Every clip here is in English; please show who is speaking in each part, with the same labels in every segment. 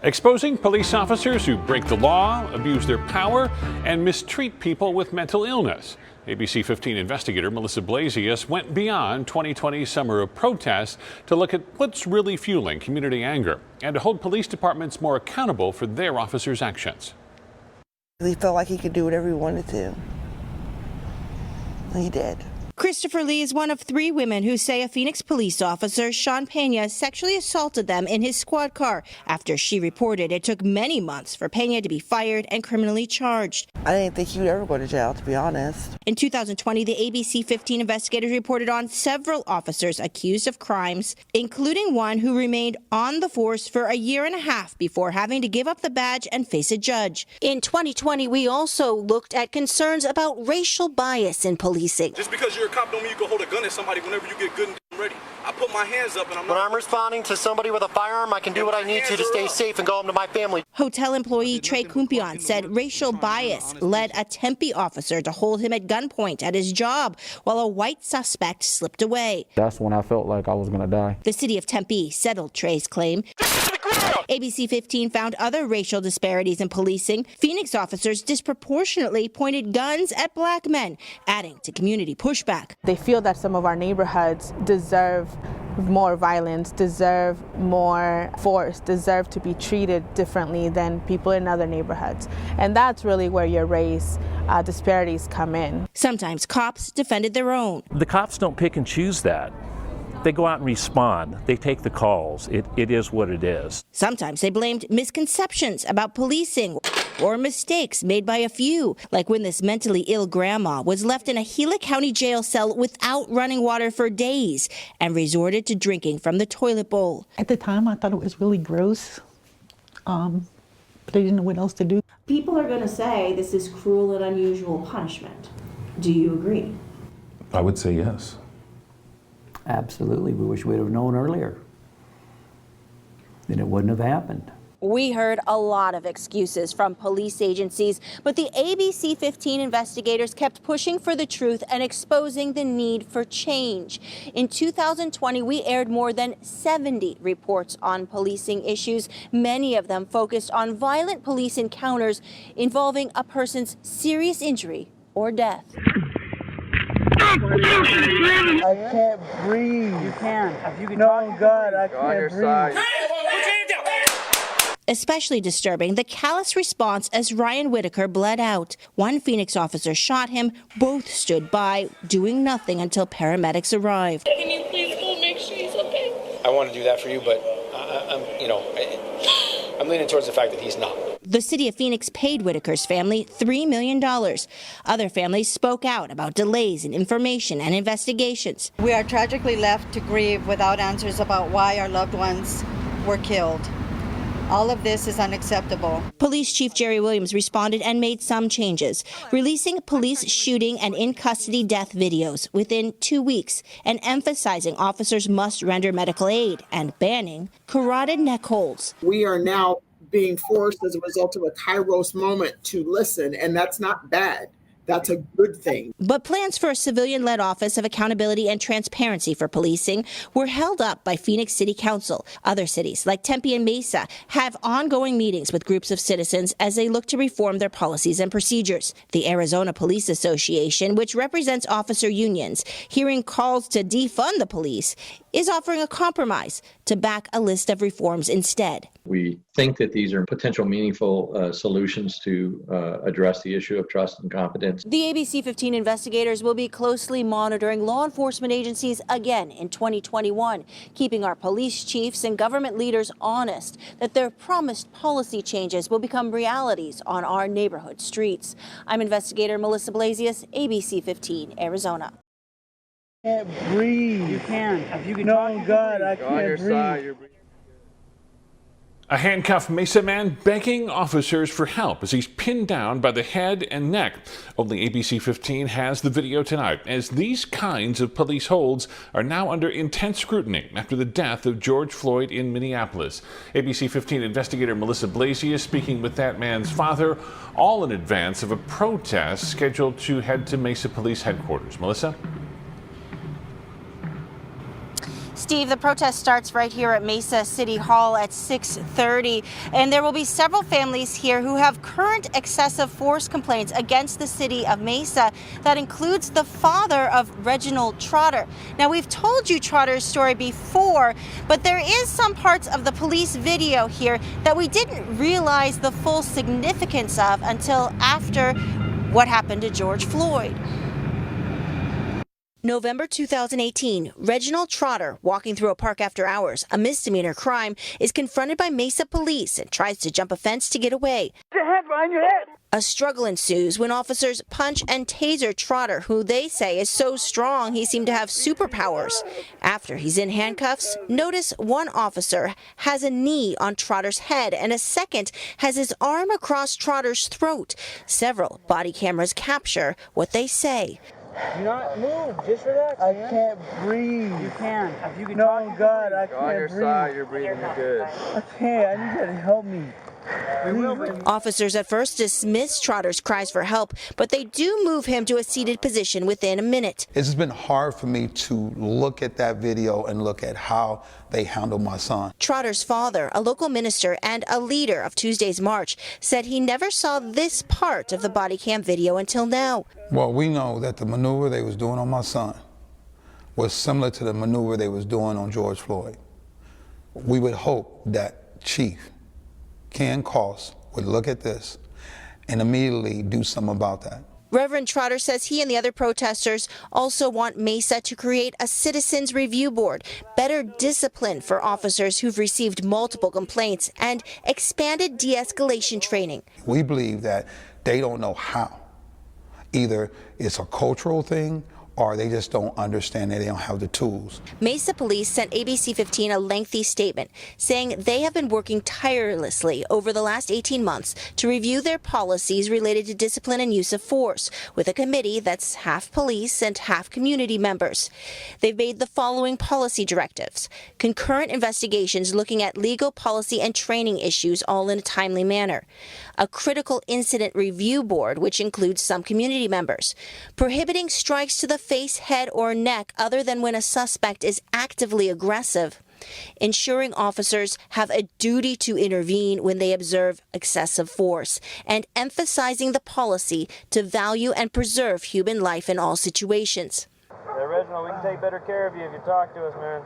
Speaker 1: Exposing police officers who break the law, abuse their power, and mistreat people with mental illness. ABC15 investigator Mesa Police went beyond 2020's summer of protests to look at what's really fueling community anger and to hold police departments more accountable for their officers' actions.
Speaker 2: He felt like he could do whatever he wanted to. He did.
Speaker 3: Christopher Lee is one of 3 women who say a Phoenix police officer, Sean Pena, sexually assaulted them in his squad car after she reported it took many months for Pena to be fired and criminally charged.
Speaker 2: I didn't think he would ever go to jail, to be honest.
Speaker 3: In 2020, the ABC15 investigators reported on several officers accused of crimes, including one who remained on the force for a year and a half before having to give up the badge and face a judge. In 2020, we also looked at concerns about racial bias in policing.
Speaker 4: Just because you're a cop don't mean you can hold a gun at somebody whenever you get good and ready. I put my hands up and
Speaker 5: When I'm responding to somebody with a firearm, I can do what I need to stay safe and go home to my family.
Speaker 3: Hotel employee Trey Kumpion said racial bias led a Tempe officer to hold him at gunpoint at his job while a white suspect slipped away.
Speaker 6: That's when I felt like I was going to die.
Speaker 3: The city of Tempe settled Trey's claim. ABC15 found other racial disparities in policing. Phoenix officers disproportionately pointed guns at black men, adding to community pushback.
Speaker 7: They feel that some of our neighborhoods deserve more violence, deserve more force, deserve to be treated differently than people in other neighborhoods. And that's really where your race disparities come in.
Speaker 3: Sometimes cops defended their own.
Speaker 8: The cops don't pick and choose that. They go out and respond. They take the calls. It is what it is.
Speaker 3: Sometimes they blamed misconceptions about policing or mistakes made by a few, like when this mentally ill grandma was left in a Gila County jail cell without running water for days and resorted to drinking from the toilet bowl.
Speaker 9: At the time, I thought it was really gross, but I didn't know what else to do.
Speaker 10: People are going to say this is cruel and unusual punishment. Do you agree?
Speaker 11: I would say yes.
Speaker 12: Absolutely. We wish we'd have known earlier. Then it wouldn't have happened.
Speaker 3: We heard a lot of excuses from police agencies, but the ABC15 investigators kept pushing for the truth and exposing the need for change. In 2020, we aired more than 70 reports on policing issues, many of them focused on violent police encounters involving a person's serious injury or death.
Speaker 2: I can't breathe.
Speaker 12: You can. If you can
Speaker 2: No, God, I can't breathe.
Speaker 3: Especially disturbing, the callous response as Ryan Whittaker bled out. One Phoenix officer shot him. Both stood by, doing nothing until paramedics arrived.
Speaker 13: Can you please go make sure he's okay?
Speaker 14: I want to do that for you, but I'm leaning towards the fact that he's not.
Speaker 3: The city of Phoenix paid Whittaker's family $3 million. Other families spoke out about delays in information and investigations.
Speaker 15: We are tragically left to grieve without answers about why our loved ones were killed. All of this is unacceptable.
Speaker 3: Police Chief Jerry Williams responded and made some changes, releasing police shooting and in-custody death videos within 2 weeks and emphasizing officers must render medical aid and banning carotid neck holds.
Speaker 16: We are now being forced as a result of a Kairos moment to listen, and that's not bad. That's a good thing.
Speaker 3: But plans for a civilian-led Office of Accountability and Transparency for Policing were held up by Phoenix City Council. Other cities, like Tempe and Mesa, have ongoing meetings with groups of citizens as they look to reform their policies and procedures. The Arizona Police Association, which represents officer unions, hearing calls to defund the police, is offering a compromise to back a list of reforms instead.
Speaker 17: We think that these are potential meaningful solutions to address the issue of trust and confidence.
Speaker 3: The ABC15 investigators will be closely monitoring law enforcement agencies again in 2021, keeping our police chiefs and government leaders honest that their promised policy changes will become realities on our neighborhood streets. I'm investigator Mesa Police, ABC15, Arizona.
Speaker 2: I can't breathe.
Speaker 12: You can. If you can
Speaker 2: No, God, I can't breathe.
Speaker 1: A handcuffed Mesa man begging officers for help as he's pinned down by the head and neck. Only ABC15 has the video tonight, as these kinds of police holds are now under intense scrutiny after the death of George Floyd in Minneapolis. ABC15 investigator Mesa Police speaking with that man's father, all in advance of a protest scheduled to head to Mesa Police headquarters. Melissa?
Speaker 3: Steve, the protest starts right here at Mesa City Hall at 6:30, and there will be several families here who have current excessive force complaints against the city of Mesa. That includes the father of Reginald Trotter. Now, we've told you Trotter's story before, but there is some parts of the police video here that we didn't realize the full significance of until after what happened to George Floyd. November 2018, Reginald Trotter, walking through a park after hours, a misdemeanor crime, is confronted by Mesa Police and tries to jump a fence to get away.
Speaker 2: Your head behind your head.
Speaker 3: A struggle ensues when officers punch and taser Trotter, who they say is so strong he seemed to have superpowers. After he's in handcuffs, notice one officer has a knee on Trotter's head and a second has his arm across Trotter's throat. Several body cameras capture what they say.
Speaker 2: Do not move. Just relax. I can't breathe. You can. If you can no, God, I can't breathe. On your side, you're breathing good. I can't. I need you to help me.
Speaker 3: Officers at first dismiss Trotter's cries for help, but they do move him to a seated position within a minute.
Speaker 18: It's been hard for me to look at that video and look at how they handled my son.
Speaker 3: Trotter's father, a local minister and a leader of Tuesday's march, said he never saw this part of the body cam video until now.
Speaker 18: Well, we know that the maneuver they was doing on my son was similar to the maneuver they was doing on George Floyd. We would hope that Chief Ken Koss would look at this and immediately do something about that.
Speaker 3: Reverend Trotter says he and the other protesters also want Mesa to create a citizens review board, better discipline for officers who've received multiple complaints, and expanded de-escalation training.
Speaker 18: We believe that they don't know how. Either it's a cultural thing or they just don't understand that they don't have the tools.
Speaker 3: Mesa Police sent ABC15 a lengthy statement saying they have been working tirelessly over the last 18 months to review their policies related to discipline and use of force, with a committee that's half police and half community members. They've made the following policy directives: concurrent investigations looking at legal, policy, and training issues all in a timely manner; a critical incident review board, which includes some community members; prohibiting strikes to the face, head, or neck other than when a suspect is actively aggressive; ensuring officers have a duty to intervene when they observe excessive force; and emphasizing the policy to value and preserve human life in all situations.
Speaker 2: Hey, Reginald, we can take better care of you if you talk to us, man.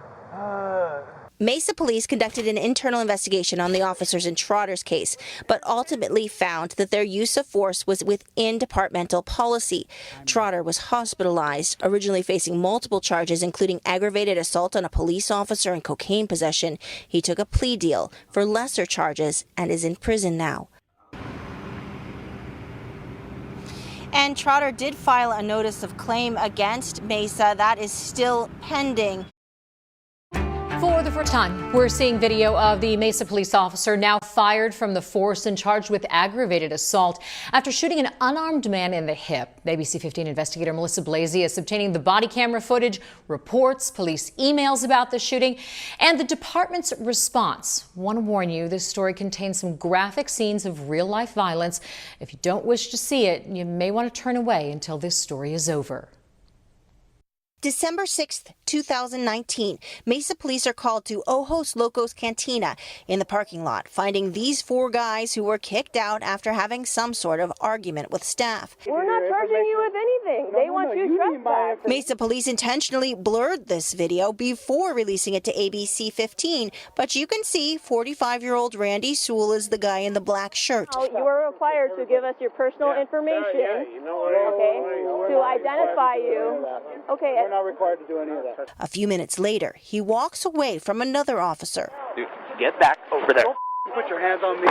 Speaker 3: Mesa Police conducted an internal investigation on the officers in Trotter's case, but ultimately found that their use of force was within departmental policy. Trotter was hospitalized, originally facing multiple charges, including aggravated assault on a police officer and cocaine possession. He took a plea deal for lesser charges and is in prison now. And Trotter did file a notice of claim against Mesa. That is still pending.
Speaker 19: For the first time, we're seeing video of the Mesa police officer now fired from the force and charged with aggravated assault after shooting an unarmed man in the hip. ABC15 investigator Mesa Blasius obtaining the body camera footage, reports, police emails about the shooting, and the department's response. Want to warn you, this story contains some graphic scenes of real-life violence. If you don't wish to see it, you may want to turn away until this story is over.
Speaker 3: December 6th, 2019, Mesa Police are called to Ojos Locos Cantina in the parking lot, finding these four guys who were kicked out after having some sort of argument with staff.
Speaker 13: We're not charging you with anything. They want you trespassed.
Speaker 3: Mesa Police intentionally blurred this video before releasing it to ABC15, but you can see 45-year-old Randy Sewell is the guy in the black shirt.
Speaker 13: You are required to give us your personal information, to identify you. Okay.
Speaker 2: We're not required to do any of that.
Speaker 3: A few minutes later, he walks away from another officer.
Speaker 2: Dude, get back over there. Don't put your hands on me.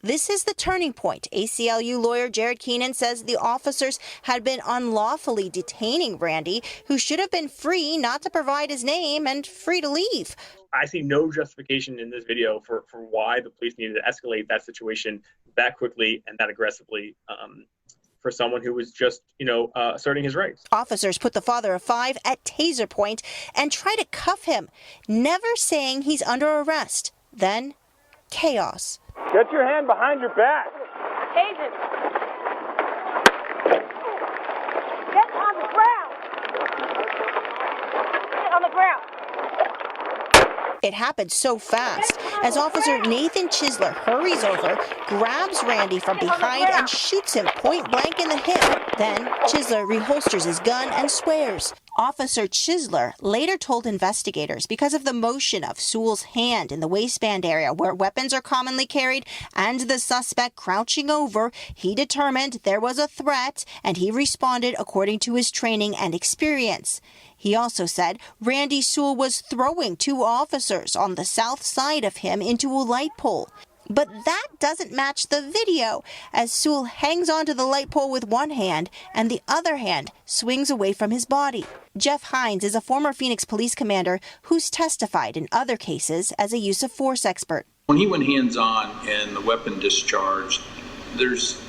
Speaker 3: This is the turning point. ACLU lawyer Jared Keenan says the officers had been unlawfully detaining Randy, who should have been free not to provide his name and free to leave.
Speaker 20: I see no justification in this video for why the police needed to escalate that situation that quickly and that aggressively for someone who was just, asserting his rights.
Speaker 3: Officers put the father of five at taser point and try to cuff him, never saying he's under arrest. Then, chaos.
Speaker 2: Get your hand behind your back.
Speaker 13: Tase him. Get on the ground. on the ground.
Speaker 3: It happened so fast as Officer Nathan Chisler hurries over, grabs Randy from behind and shoots him point blank in the hip. Then Chisler reholsters his gun and swears. Officer Chisler later told investigators because of the motion of Sewell's hand in the waistband area where weapons are commonly carried and the suspect crouching over, he determined there was a threat and he responded according to his training and experience. He also said Randy Sewell was throwing two officers on the south side of him into a light pole. But that doesn't match the video, as Sewell hangs onto the light pole with one hand and the other hand swings away from his body. Jeff Hines is a former Phoenix police commander who's testified in other cases as a use of force expert.
Speaker 21: When he went hands-on and the weapon discharged, there's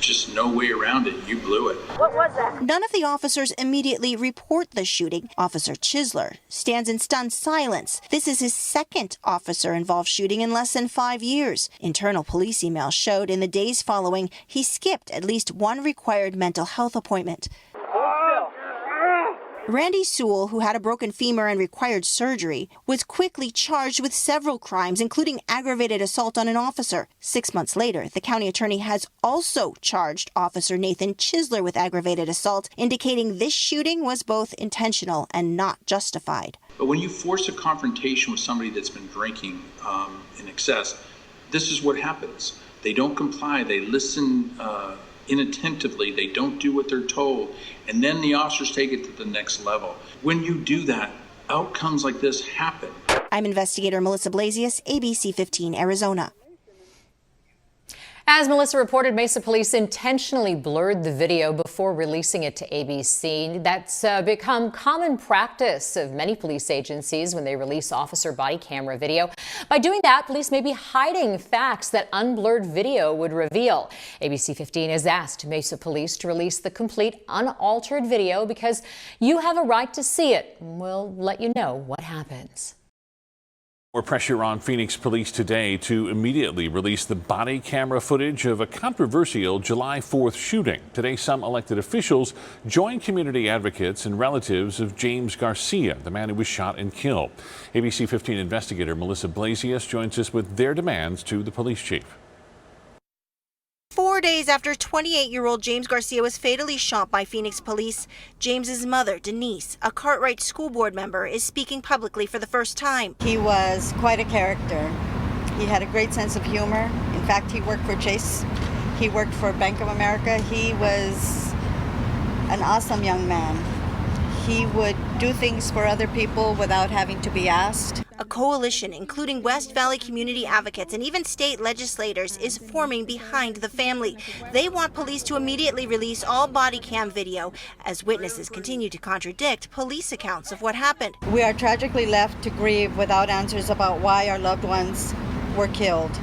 Speaker 21: just no way around it. You blew it.
Speaker 13: What was that?
Speaker 3: None of the officers immediately report the shooting. Officer Chisler stands in stunned silence. This is his second officer-involved shooting in less than 5 years. Internal police emails showed in the days following he skipped at least one required mental health appointment. Randy Sewell, who had a broken femur and required surgery, was quickly charged with several crimes, including aggravated assault on an officer. 6 months later, the county attorney has also charged Officer Nathan Chisler with aggravated assault, indicating this shooting was both intentional and not justified.
Speaker 21: But when you force a confrontation with somebody that's been drinking in excess, this is what happens. They don't comply. They listen inattentively. They don't do what they're told. And then the officers take it to the next level. When you do that, outcomes like this happen.
Speaker 3: I'm investigator Melissa Blasius, ABC15 Arizona.
Speaker 19: As Melissa reported, Mesa Police intentionally blurred the video before releasing it to ABC. That's become common practice of many police agencies when they release officer body camera video. By doing that, police may be hiding facts that unblurred video would reveal. ABC15 has asked Mesa Police to release the complete unaltered video because you have a right to see it. We'll let you know what happens.
Speaker 1: More pressure on Phoenix police today to immediately release the body camera footage of a controversial July 4th shooting. Today, some elected officials joined community advocates and relatives of James Garcia, the man who was shot and killed. ABC 15 investigator Melissa Blasius joins us with their demands to the police chief.
Speaker 3: 4 days after 28-year-old James Garcia was fatally shot by Phoenix police, James's mother, Denise, a Cartwright school board member, is speaking publicly for the first time.
Speaker 15: He was quite a character. He had a great sense of humor. In fact, he worked for Chase. He worked for Bank of America. He was an awesome young man. He would do things for other people without having to be asked.
Speaker 3: A coalition, including West Valley community advocates and even state legislators, is forming behind the family. They want police to immediately release all body cam video as witnesses continue to contradict police accounts of what happened.
Speaker 15: We are tragically left to grieve without answers about why our loved ones were killed.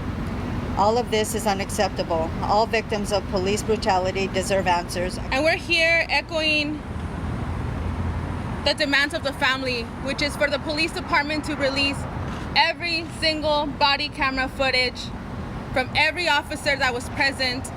Speaker 15: All of this is unacceptable. All victims of police brutality deserve answers.
Speaker 7: And we're here echoing the demands of the family, which is for the police department to release every single body camera footage from every officer that was present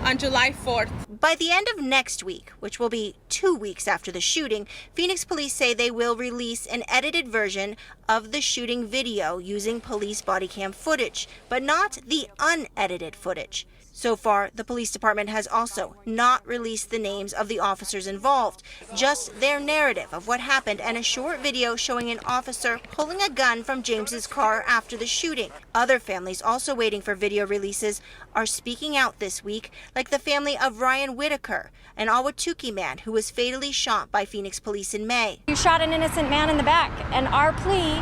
Speaker 7: on July 4th.
Speaker 3: By the end of next week, which will be 2 weeks after the shooting, Phoenix police say they will release an edited version of the shooting video using police body cam footage, but not the unedited footage. So far, the police department has also not released the names of the officers involved, just their narrative of what happened and a short video showing an officer pulling a gun from James's car after the shooting. Other families also waiting for video releases are speaking out this week, like the family of Ryan Whittaker, an Ahwatukee man who was fatally shot by Phoenix police in May.
Speaker 13: You shot an innocent man in the back, and our plea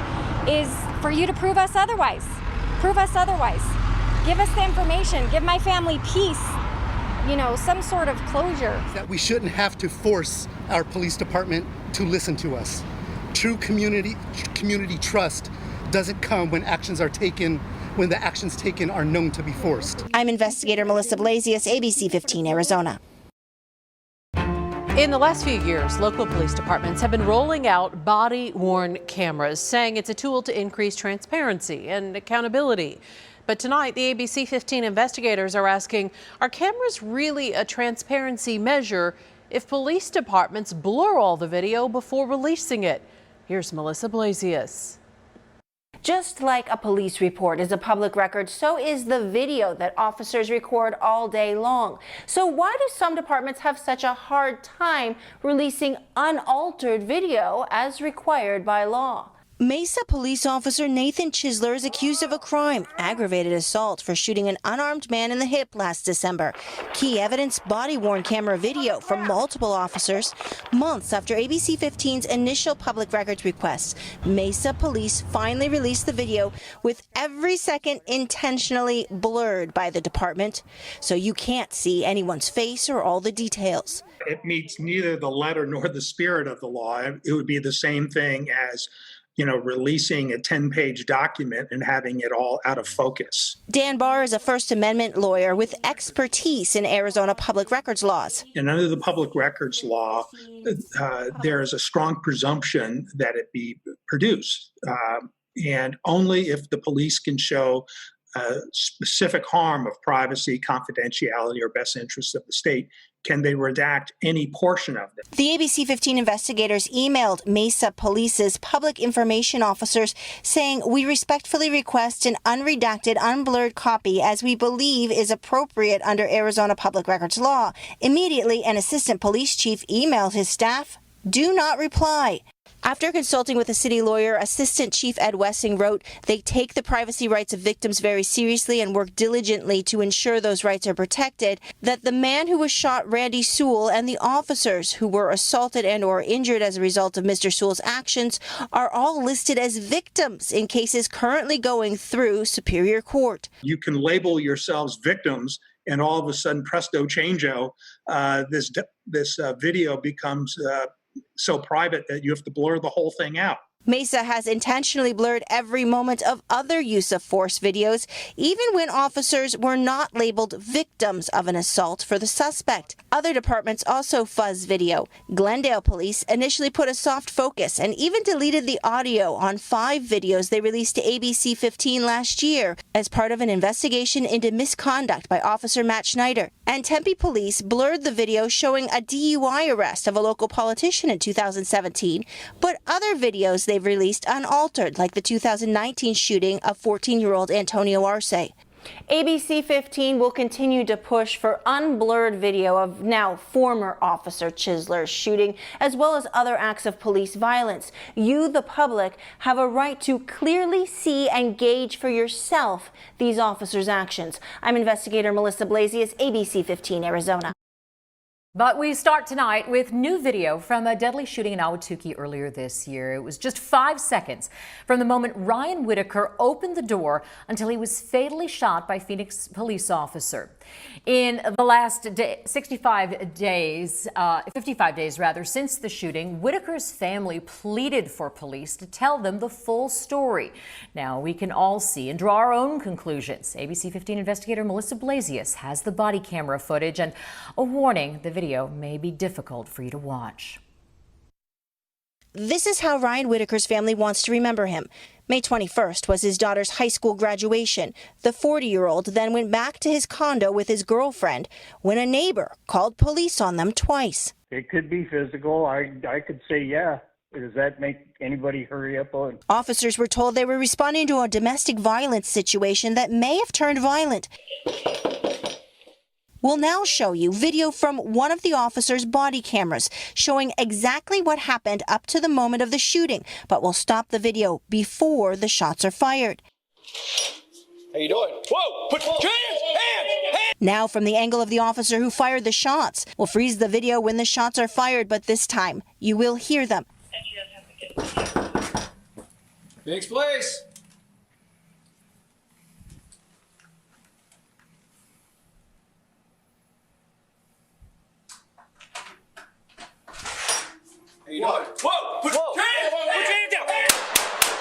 Speaker 13: is for you to prove us otherwise. Prove us otherwise. Give us the information, give my family peace, some sort of closure.
Speaker 22: That we shouldn't have to force our police department to listen to us. True community trust doesn't come when the actions taken are known to be forced.
Speaker 3: I'm investigator Melissa Blasius, ABC15 Arizona.
Speaker 23: In the last few years, local police departments have been rolling out body-worn cameras, saying it's a tool to increase transparency and accountability. But tonight, the ABC15 investigators are asking, are cameras really a transparency measure if police departments blur all the video before releasing it? Here's Mesa Police.
Speaker 3: Just like a police report is a public record, so is the video that officers record all day long. So why do some departments have such a hard time releasing unaltered video as required by law? Mesa police officer Nathan Chisler is accused of a crime, aggravated assault, for shooting an unarmed man in the hip last December. Key evidence, body-worn camera video from multiple officers. Months after ABC15's initial public records request, Mesa Police finally released the video with every second intentionally blurred by the department, so you can't see anyone's face or all the details.
Speaker 4: It meets neither the letter nor the spirit of the law. It would be the same thing as releasing a 10-page document and having it all out of focus.
Speaker 3: Dan Barr is a First Amendment lawyer with expertise in Arizona public records laws.
Speaker 4: And under the public records law, there is a strong presumption that it be produced. And only if the police can show specific harm of privacy, confidentiality, or best interests of the state can they redact any portion of it.
Speaker 3: The ABC15 investigators emailed Mesa Police's public information officers saying, "We respectfully request an unredacted, unblurred copy as we believe is appropriate under Arizona public records law." Immediately, an assistant police chief emailed his staff, "Do not reply." After consulting with a city lawyer, Assistant Chief Ed Wessing wrote, "They take the privacy rights of victims very seriously and work diligently to ensure those rights are protected, that the man who was shot, Randy Sewell, and the officers who were assaulted and or injured as a result of Mr. Sewell's actions are all listed as victims in cases currently going through Superior Court."
Speaker 4: You can label yourselves victims, and all of a sudden, presto changeo, this video becomes so private that you have to blur the whole thing out.
Speaker 3: Mesa has intentionally blurred every moment of other use of force videos, even when officers were not labeled victims of an assault for the suspect. Other departments also fuzz video. Glendale Police initially put a soft focus and even deleted the audio on 5 videos they released to ABC15 last year as part of an investigation into misconduct by Officer Matt Schneider. And Tempe Police blurred the video showing a DUI arrest of a local politician in 2017, but other videos they've released unaltered, like the 2019 shooting of 14-year-old Antonio Arce. ABC15 will continue to push for unblurred video of now former Officer Chisler's shooting, as well as other acts of police violence. You, the public, have a right to clearly see and gauge for yourself these officers' actions. I'm investigator Mesa Police, ABC15 Arizona.
Speaker 19: But we start tonight with new video from a deadly shooting in Ahwatukee earlier this year. It was just 5 seconds from the moment Ryan Whittaker opened the door until he was fatally shot by Phoenix police officer. In the last 55 days since the shooting, Whittaker's family pleaded for police to tell them the full story. Now we can all see and draw our own conclusions. ABC15 investigator Mesa Police has the body camera footage and a warning: the video may be difficult for you to watch.
Speaker 3: This is how Ryan Whittaker's family wants to remember him. May 21st was his daughter's high school graduation. The 40-year-old then went back to his condo with his girlfriend when a neighbor called police on them twice.
Speaker 5: It could be physical. I could say, yeah. Does that make anybody hurry up on?
Speaker 3: Officers were told they were responding to a domestic violence situation that may have turned violent. We'll now show you video from one of the officers' body cameras showing exactly what happened up to the moment of the shooting, but we'll stop the video before the shots are fired.
Speaker 14: How you doing? Whoa! Put hands!
Speaker 3: Now from the angle of the officer who fired the shots. We'll freeze the video when the shots are fired, but this time you will hear them.
Speaker 14: Phoenix Police! Whoa! Put your hands down!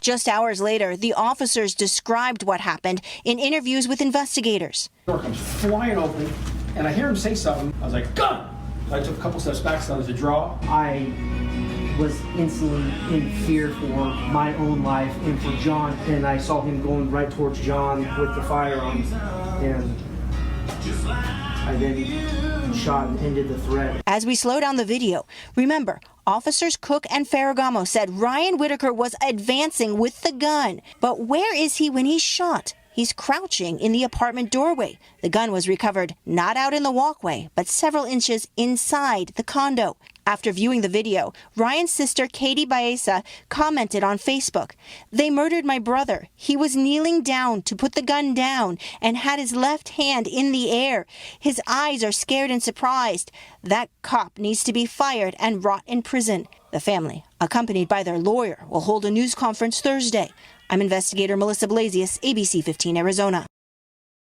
Speaker 3: Just hours later, the officers described what happened in interviews with investigators.
Speaker 6: The door comes flying open, and I hear him say something. I was like, gun! So I took a couple steps back, started to draw.
Speaker 24: I was instantly in fear for my own life and for John, and I saw him going right towards John with the firearm, and I then shot and ended the threat.
Speaker 3: As we slow down the video, remember, officers Cook and Ferragamo said Ryan Whittaker was advancing with the gun. But where is he when he's shot? He's crouching in the apartment doorway. The gun was recovered not out in the walkway, but several inches inside the condo. After viewing the video, Ryan's sister, Katie Baeza, commented on Facebook, "They murdered my brother. He was kneeling down to put the gun down and had his left hand in the air. His eyes are scared and surprised. That cop needs to be fired and rot in prison." The family, accompanied by their lawyer, will hold a news conference Thursday. I'm investigator Mesa Police, ABC15 Arizona.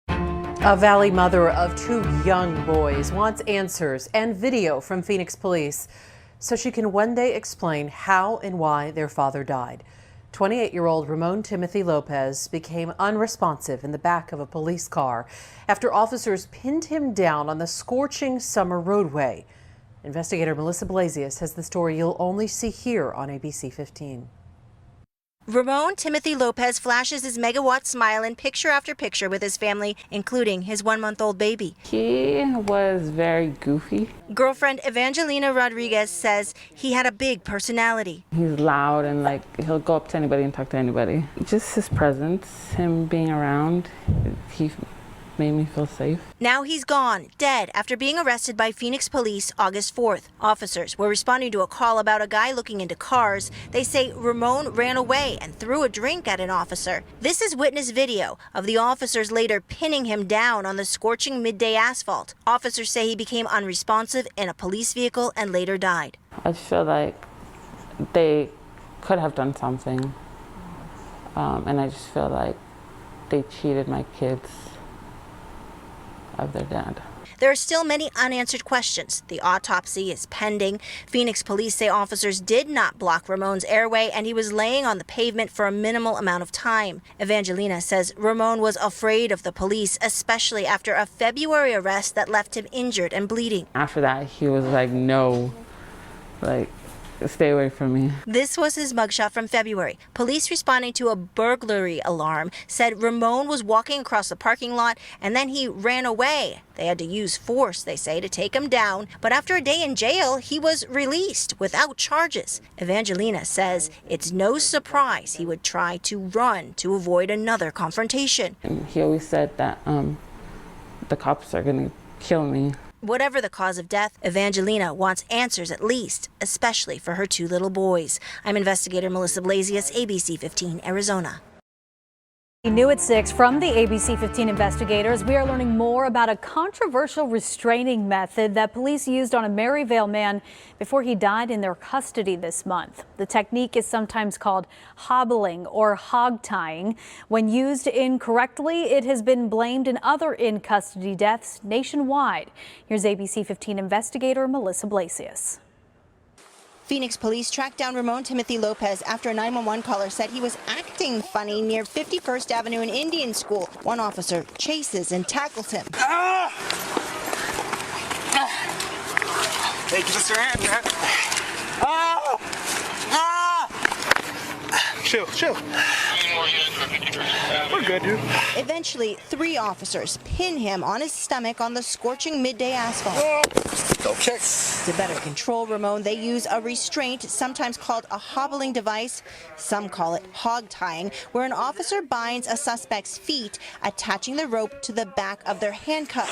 Speaker 23: A Valley mother of 2 young boys wants answers and video from Phoenix Police so she can one day explain how and why their father died. 28-year-old Ramone Timothy Lopez became unresponsive in the back of a police car after officers pinned him down on the scorching summer roadway. Investigator Mesa Police has the story you'll only see here on ABC 15.
Speaker 3: Ramone Timothy Lopez flashes his megawatt smile in picture after picture with his family, including his 1-month-old baby.
Speaker 8: He was very goofy.
Speaker 3: Girlfriend Evangelina Rodriguez says he had a big personality.
Speaker 8: He's loud and he'll go up to anybody and talk to anybody. Just his presence, him being around, he made me feel safe.
Speaker 3: Now he's gone, dead, after being arrested by Phoenix Police August 4th. Officers were responding to a call about a guy looking into cars. They say Ramone ran away and threw a drink at an officer. This is witness video of the officers later pinning him down on the scorching midday asphalt. Officers say he became unresponsive in a police vehicle and later died.
Speaker 8: I just feel like they could have done something, and I just feel like they cheated my kids of their dad.
Speaker 3: There are still many unanswered questions. The autopsy is pending. Phoenix Police say officers did not block Ramone's airway and he was laying on the pavement for a minimal amount of time. Evangelina says Ramone was afraid of the police, especially after a February arrest that left him injured and bleeding.
Speaker 8: After that, he was like, no, stay away from me.
Speaker 3: This was his mugshot from February. Police responding to a burglary alarm said Ramone was walking across the parking lot and then he ran away. They had to use force, they say, to take him down. But after a day in jail, he was released without charges. Evangelina says it's no surprise he would try to run to avoid another confrontation.
Speaker 8: And he always said that the cops are going to kill me.
Speaker 3: Whatever the cause of death, Evangelina wants answers at least, especially for her 2 little boys. I'm investigator Mesa Police, ABC 15 Arizona.
Speaker 9: New at 6 from the ABC 15 investigators, we are learning more about a controversial restraining method that police used on a Maryvale man before he died in their custody this month. The technique is sometimes called hobbling or hog tying. When used incorrectly, it has been blamed in other in-custody deaths nationwide. Here's ABC 15 investigator Mesa Blasius.
Speaker 3: Phoenix Police tracked down Ramone Timothy Lopez after a 911 caller said he was acting funny near 51st Avenue and Indian School. One officer chases and tackles him.
Speaker 14: Ah! Hey, just your hand, man. Ah! Ah! Chill. We're good, dude.
Speaker 3: Eventually, 3 officers pin him on his stomach on the scorching midday asphalt.
Speaker 14: Okay.
Speaker 3: To better control Ramone, they use a restraint, sometimes called a hobbling device. Some call it hog tying, where an officer binds a suspect's feet, attaching the rope to the back of their handcuffs.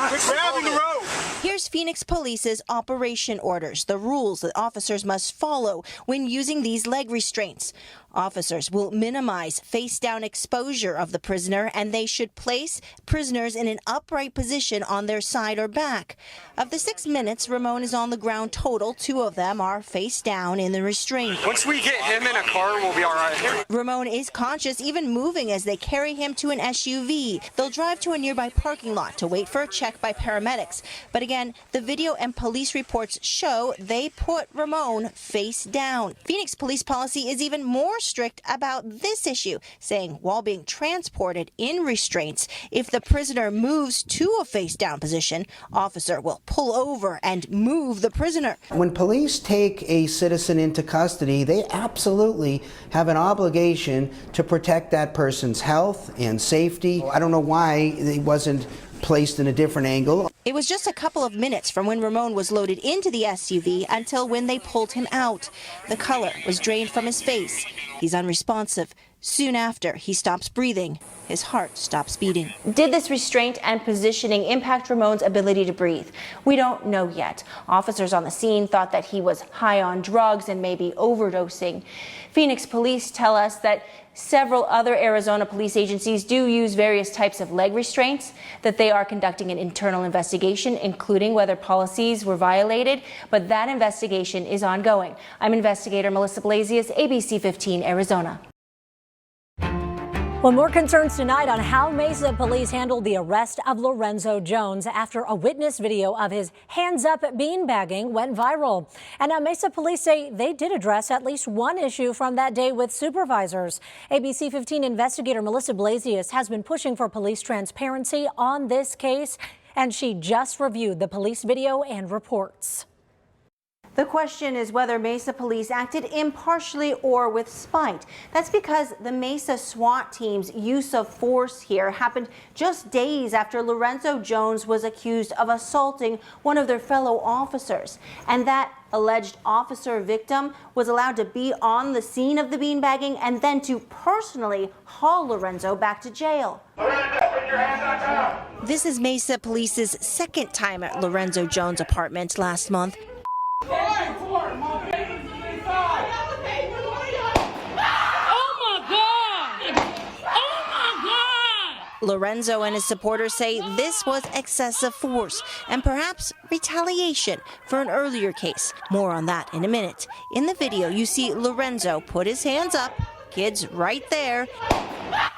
Speaker 14: Quit grabbing the rope!
Speaker 3: Here's Phoenix Police's operation orders, the rules that officers must follow when using these leg restraints. Officers will minimize face-down exposure of the prisoner, and they should place prisoners in an upright position on their side or back. Of the 6 minutes Ramone is on the ground total, 2 of them are face down in the restraint.
Speaker 14: Once we get him in a car, we'll be all right.
Speaker 3: Ramone is conscious, even moving as they carry him to an SUV. They'll drive to a nearby parking lot to wait for a check check by paramedics. But again, the video and police reports show they put Ramone face down. Phoenix police policy is even more strict about this issue, saying while being transported in restraints, if the prisoner moves to a face down position, officer will pull over and move the prisoner.
Speaker 10: When police take a citizen into custody, they absolutely have an obligation to protect that person's health and safety. I don't know why it wasn't placed in a different angle.
Speaker 3: It was just a couple of minutes from when Ramone was loaded into the SUV until when they pulled him out. The color was drained from his face. He's unresponsive. Soon after, he stops breathing. His heart stops beating. Did this restraint and positioning impact Ramone's ability to breathe? We don't know yet. Officers on the scene thought that he was high on drugs and maybe overdosing. Phoenix police tell us that several other Arizona police agencies do use various types of leg restraints, that they are conducting an internal investigation, including whether policies were violated, but that investigation is ongoing. I'm investigator Mesa Police, ABC15 Arizona.
Speaker 9: Well, more concerns tonight on how Mesa Police handled the arrest of Lorenzo Jones after a witness video of his hands-up beanbagging went viral. And now Mesa Police say they did address at least one issue from that day with supervisors. ABC15 investigator Mesa Blasius has been pushing for police transparency on this case, and she just reviewed the police video and reports.
Speaker 3: The question is whether Mesa Police acted impartially or with spite. That's because the Mesa SWAT team's use of force here happened just days after Lorenzo Jones was accused of assaulting one of their fellow officers. And that alleged officer victim was allowed to be on the scene of the beanbagging and then to personally haul Lorenzo back to jail. This is Mesa Police's second time at Lorenzo Jones' apartment last month. Lorenzo and his supporters say this was excessive force and perhaps retaliation for an earlier case. More on that in a minute. In the video, you see Lorenzo put his hands up, kids right there,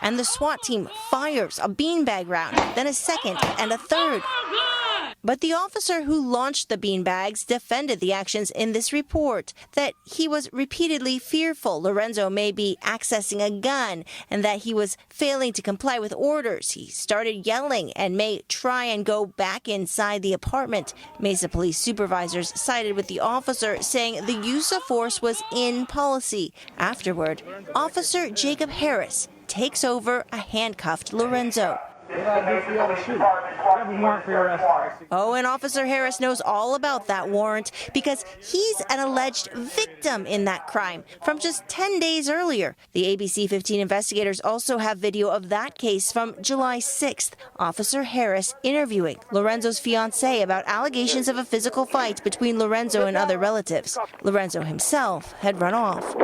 Speaker 3: and the SWAT team fires a beanbag round, then a second and a third. But the officer who launched the beanbags defended the actions in this report, that he was repeatedly fearful Lorenzo may be accessing a gun and that he was failing to comply with orders. He started yelling and may try and go back inside the apartment. Mesa Police supervisors sided with the officer, saying the use of force was in policy. Afterward, Officer Jacob Harris takes over a handcuffed Lorenzo. Oh, and Officer Harris knows all about that warrant because he's an alleged victim in that crime from just 10 days earlier. The ABC15 investigators also have video of that case from July 6th. Officer Harris interviewing Lorenzo's fiancée about allegations of a physical fight between Lorenzo and other relatives. Lorenzo himself had run off.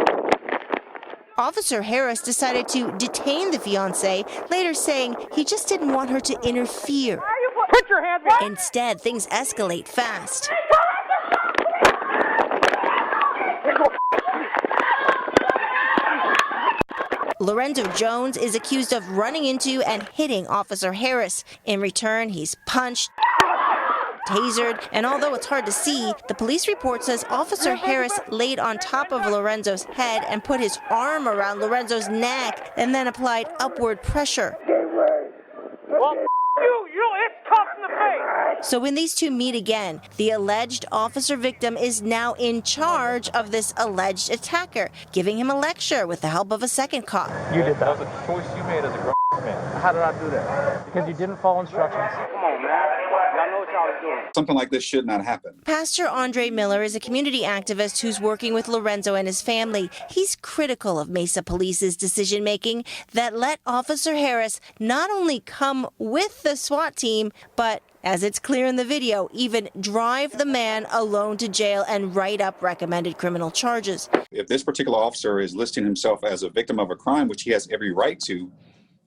Speaker 3: Officer Harris decided to detain the fiancée, later saying he just didn't want her to interfere.
Speaker 2: Put your hands up.
Speaker 3: Instead, things escalate fast. Lorenzo Jones is accused of running into and hitting Officer Harris. In return, he's punched, tasered, and although it's hard to see, the police report says Officer Harris laid on top of Lorenzo's head and put his arm around Lorenzo's neck and then applied upward pressure.
Speaker 2: Well, it's tough in the face.
Speaker 3: So when these two meet again, the alleged officer victim is now in charge of this alleged attacker, giving him a lecture with the help of a second cop.
Speaker 11: You did that. That was a choice you made as a grown man. How did I do that? Because you didn't follow instructions.
Speaker 2: Come on, man. Y'all know what y'all was doing.
Speaker 16: Something like this should not happen.
Speaker 3: Pastor Andre Miller is a community activist who's working with Lorenzo and his family. He's critical of Mesa Police's decision-making that let Officer Harris not only come with the SWAT team, but, as it's clear in the video, even drive the man alone to jail and write up recommended criminal charges.
Speaker 16: If this particular officer is listing himself as a victim of a crime, which he has every right to,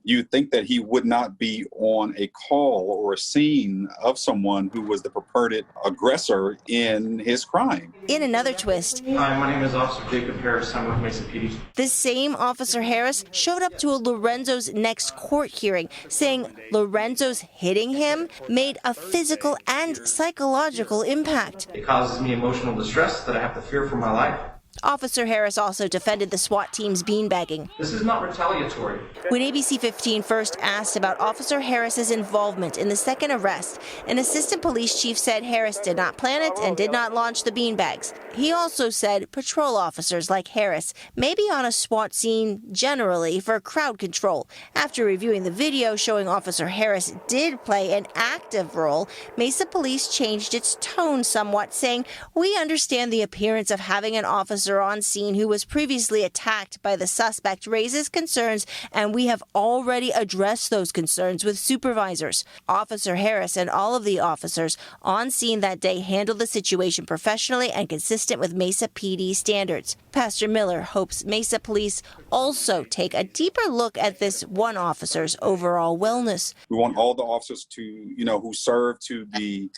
Speaker 12: you'd think that he would not be on a call or a scene of someone who was the purported aggressor in his crime.
Speaker 3: In another twist,
Speaker 16: hi, my name is Officer Jacob Harris. I'm with Mesa Police.
Speaker 3: the same Officer Harris showed up to a Lorenzo's next court hearing, saying Lorenzo's hitting him made a physical and psychological impact.
Speaker 16: It causes me emotional distress that I have to fear for my life.
Speaker 3: Officer Harris also defended the SWAT team's beanbagging.
Speaker 16: This is not retaliatory.
Speaker 3: When ABC 15 first asked about Officer Harris's involvement in the second arrest, an assistant police chief said Harris did not plan it and did not launch the beanbags. He also said patrol officers like Harris may be on a SWAT scene generally for crowd control. After reviewing the video showing Officer Harris did play an active role, Mesa Police changed its tone somewhat, saying, "We understand the appearance of having an officer on scene who was previously attacked by the suspect raises concerns, and we have already addressed those concerns with supervisors." Officer Harris and all of the officers on scene that day handled the situation professionally and consistent with Mesa PD standards. Pastor Miller hopes Mesa Police also take a deeper look at this one officer's overall wellness.
Speaker 12: We want all the officers to, who serve to be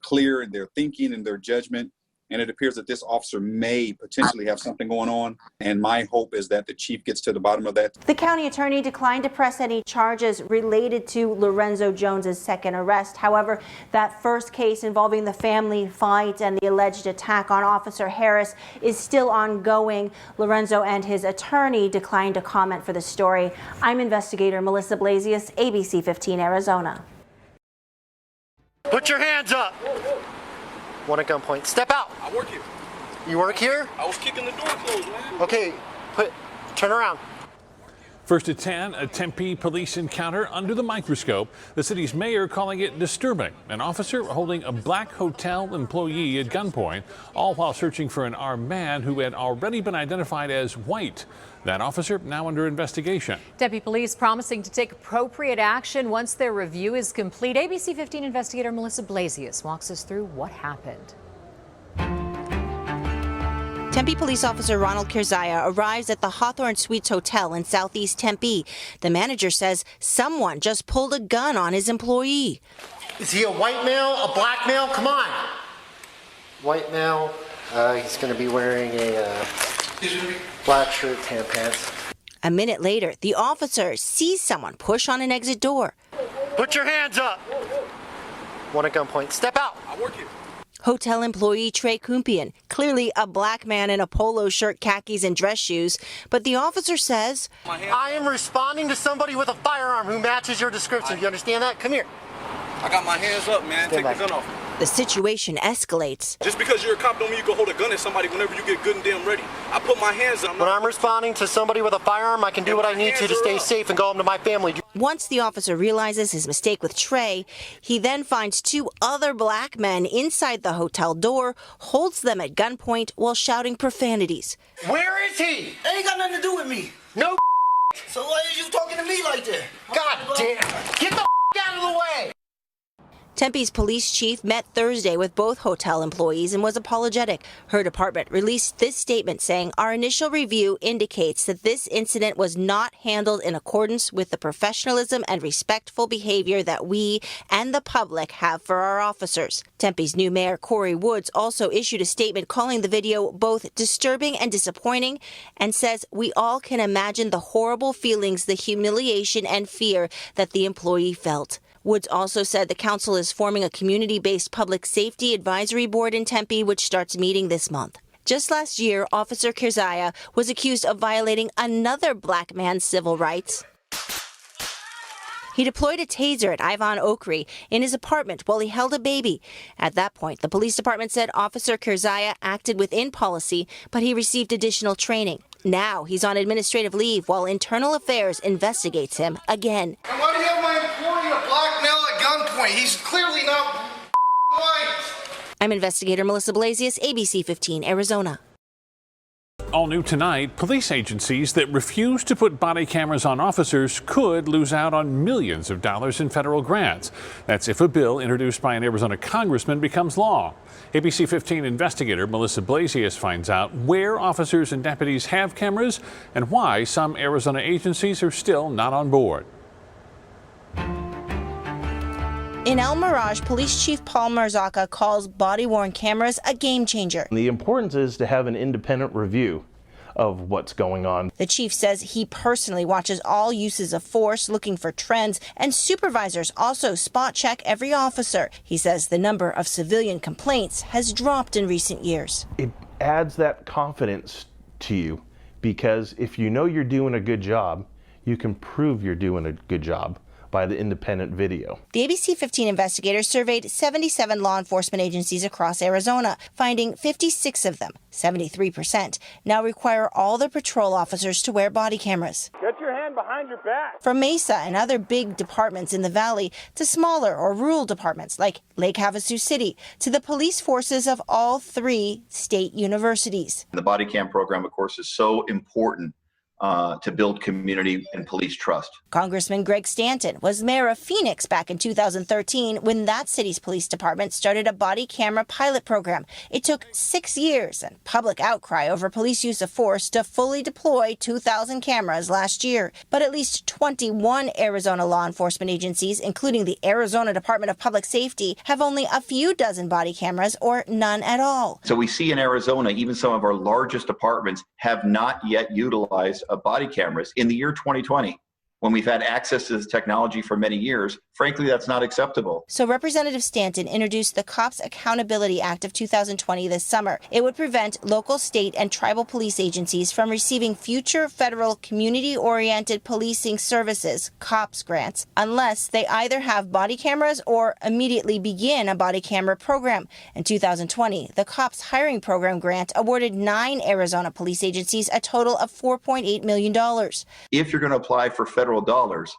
Speaker 12: clear in their thinking and their judgment. And it appears that this officer may potentially have something going on. And my hope is that the chief gets to the bottom of that.
Speaker 3: The county attorney declined to press any charges related to Lorenzo Jones's second arrest. However, that first case involving the family fight and the alleged attack on Officer Harris is still ongoing. Lorenzo and his attorney declined to comment for the story. I'm investigator Melissa Blasius, ABC 15 Arizona.
Speaker 17: Put your hands up. One at gunpoint. Step out.
Speaker 18: I work here.
Speaker 17: You work here?
Speaker 18: I was kicking the door closed, man.
Speaker 17: Okay, turn around.
Speaker 1: First at 10, a Tempe police encounter under the microscope. The city's mayor calling it disturbing. An officer holding a black hotel employee at gunpoint, all while searching for an armed man who had already been identified as white. That officer now under investigation.
Speaker 19: Tempe Police promising to take appropriate action once their review is complete. ABC 15 investigator Mesa Police walks us through what happened.
Speaker 3: Tempe police officer Ronald Kerzaya arrives at the Hawthorne Suites Hotel in southeast Tempe. The manager says someone just pulled a gun on his employee.
Speaker 17: Is he a white male, a black male? Come on. White male. He's going to be wearing a black shirt, tan pants.
Speaker 3: A minute later, the officer sees someone push on an exit door.
Speaker 17: Put your hands up. One at gunpoint. Step out.
Speaker 18: I work here.
Speaker 3: Hotel employee Trey Kumpian, clearly a black man in a polo shirt, khakis, and dress shoes. But the officer says,
Speaker 17: I am responding to somebody with a firearm who matches your description. Do you understand that? Come here.
Speaker 18: I got my hands up, man. Take the gun off.
Speaker 3: The situation escalates.
Speaker 18: Just because you're a cop don't mean you can hold a gun at somebody whenever you get good and damn ready. I put my hands up.
Speaker 17: When I'm responding to somebody with a firearm, I can do what I need to stay safe and go home to my family.
Speaker 3: Once the officer realizes his mistake with Trey, he then finds two other black men inside the hotel door, holds them at gunpoint while shouting profanities.
Speaker 17: Where is he?
Speaker 2: That ain't got nothing to do with me.
Speaker 17: No.
Speaker 2: So why are you talking to me like that?
Speaker 17: God damn. Get the out of the way.
Speaker 3: Tempe's police chief met Thursday with both hotel employees and was apologetic. Her department released this statement saying, "Our initial review indicates that this incident was not handled in accordance with the professionalism and respectful behavior that we and the public have for our officers." Tempe's new mayor, Corey Woods, also issued a statement calling the video both disturbing and disappointing and says, "We all can imagine the horrible feelings, the humiliation and fear that the employee felt." Woods also said the council is forming a community-based public safety advisory board in Tempe, which starts meeting this month. Just last year, Officer Kerzaya was accused of violating another black man's civil rights. He deployed a taser at Ivan Okri in his apartment while he held a baby. At that point, the police department said Officer Kerzaya acted within policy, but he received additional training. Now he's on administrative leave while Internal Affairs investigates him again.
Speaker 2: And why do you have my employee a black male at gunpoint? He's clearly not white.
Speaker 3: I'm investigator Melissa Blasius, ABC 15 Arizona.
Speaker 1: All new tonight, police agencies that refuse to put body cameras on officers could lose out on millions of dollars in federal grants. That's if a bill introduced by an Arizona congressman becomes law. ABC 15 investigator Mesa Police finds out where officers and deputies have cameras and why some Arizona agencies are still not on board.
Speaker 3: In El Mirage, Police Chief Paul Marzocca calls body-worn cameras a game changer.
Speaker 7: The importance is to have an independent review of what's going on.
Speaker 3: The chief says he personally watches all uses of force, looking for trends, and supervisors also spot check every officer. He says the number of civilian complaints has dropped in recent years.
Speaker 7: It adds that confidence to you because if you know you're doing a good job, you can prove you're doing a good job by the independent video.
Speaker 3: The ABC 15 investigators surveyed 77 law enforcement agencies across Arizona, finding 56 of them, 73%, now require all their patrol officers to wear body cameras.
Speaker 2: Get your hand behind your back.
Speaker 3: From Mesa and other big departments in the valley to smaller or rural departments like Lake Havasu City to the police forces of all 3 state universities.
Speaker 15: The body cam program, of course, is so important to build community and police trust.
Speaker 3: Congressman Greg Stanton was mayor of Phoenix back in 2013 when that city's police department started a body camera pilot program. It took 6 years and public outcry over police use of force to fully deploy 2,000 cameras last year. But at least 21 Arizona law enforcement agencies, including the Arizona Department of Public Safety, have only a few dozen body cameras or none at all.
Speaker 15: So we see in Arizona, even some of our largest departments have not yet utilized body cameras. In the year 2020, when we've had access to this technology for many years, frankly, that's not acceptable.
Speaker 3: So Representative Stanton introduced the Cops Accountability Act of 2020 this summer. It would prevent local, state, and tribal police agencies from receiving future federal community-oriented policing services, COPS grants, unless they either have body cameras or immediately begin a body camera program. In 2020, the COPS hiring program grant awarded 9 Arizona police agencies a total of $4.8 million.
Speaker 15: If you're going to apply for federal dollars,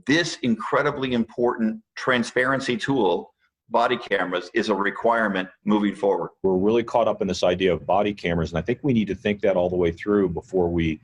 Speaker 15: this incredibly important transparency tool, body cameras, is a requirement moving forward.
Speaker 20: We're really caught up in this idea of body cameras, and I think we need to think that all the way through before we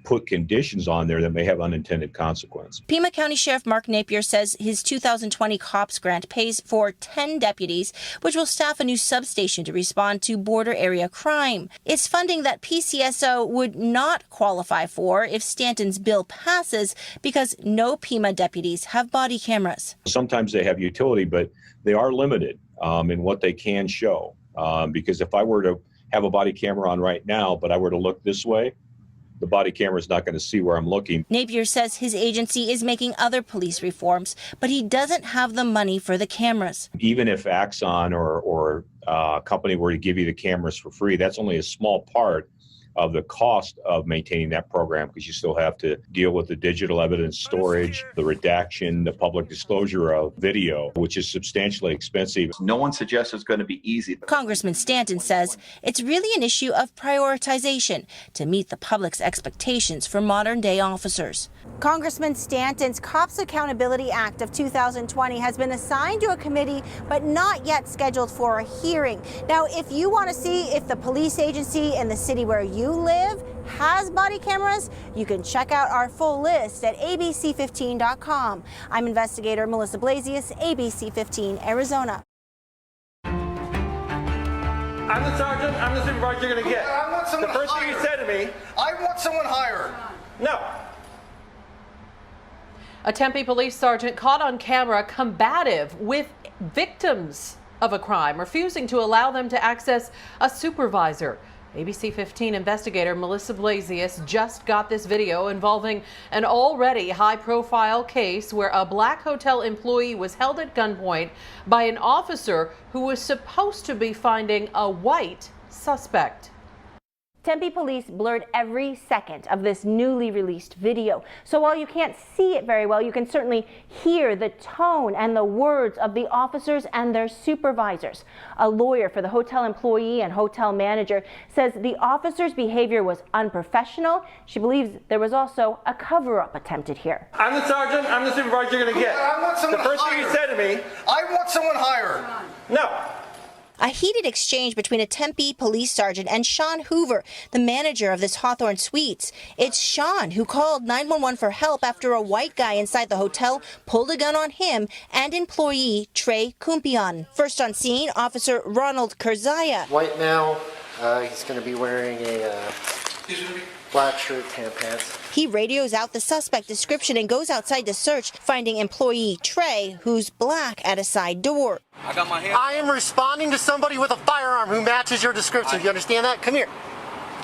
Speaker 20: put conditions on there that may have unintended consequences.
Speaker 3: Pima County Sheriff Mark Napier says his 2020 COPS grant pays for 10 deputies, which will staff a new substation to respond to border area crime. It's funding that PCSO would not qualify for if Stanton's bill passes because no Pima deputies have body cameras.
Speaker 20: Sometimes they have utility, but they are limited in what they can show. Because if I were to have a body camera on right now, but I were to look this way, the body camera is not going to see where I'm looking.
Speaker 3: Napier says his agency is making other police reforms, but he doesn't have the money for the cameras.
Speaker 20: Even if Axon or a company were to give you the cameras for free, that's only a small part of the cost of maintaining that program, because you still have to deal with the digital evidence storage, the redaction, the public disclosure of video, which is substantially expensive.
Speaker 15: No one suggests it's going to be easy.
Speaker 3: Congressman Stanton says it's really an issue of prioritization to meet the public's expectations for modern-day officers. Congressman Stanton's Cops Accountability Act of 2020 has been assigned to a committee, but not yet scheduled for a hearing. Now, if you want to see if the police agency in the city where you live has body cameras, you can check out our full list at abc15.com. I'm investigator Mesa Blasius, ABC 15 Arizona.
Speaker 2: I'm the sergeant, I'm the supervisor you're going to get.
Speaker 21: I want someone
Speaker 2: the first
Speaker 21: hired.
Speaker 2: thing you said to me,
Speaker 21: I want someone hired.
Speaker 2: No.
Speaker 23: A Tempe police sergeant caught on camera combative with victims of a crime, refusing to allow them to access a supervisor. ABC 15 investigator Mesa Police just got this video involving an already high-profile case where a black hotel employee was held at gunpoint by an officer who was supposed to be finding a white suspect.
Speaker 3: Tempe Police blurred every second of this newly released video. So while you can't see it very well, you can certainly hear the tone and the words of the officers and their supervisors. A lawyer for the hotel employee and hotel manager says the officer's behavior was unprofessional. She believes there was also a cover-up attempted here.
Speaker 2: I'm the sergeant, I'm the supervisor you're going to get.
Speaker 21: I want someone
Speaker 2: the first
Speaker 21: hired.
Speaker 2: thing you said to me,
Speaker 21: I want someone hired.
Speaker 2: No.
Speaker 3: A heated exchange between a Tempe police sergeant and Sean Hoover, the manager of this Hawthorne Suites. It's Sean who called 911 for help after a white guy inside the hotel pulled a gun on him and employee Trey Kumpion. First on scene, Officer Ronald Kurzaya.
Speaker 17: White male, he's going to be wearing a black shirt, tan pants.
Speaker 3: He radios out the suspect description and goes outside to search, finding employee Trey, who's black, at a side door.
Speaker 17: I am responding to somebody with a firearm who matches your description. Do you understand that? Come here.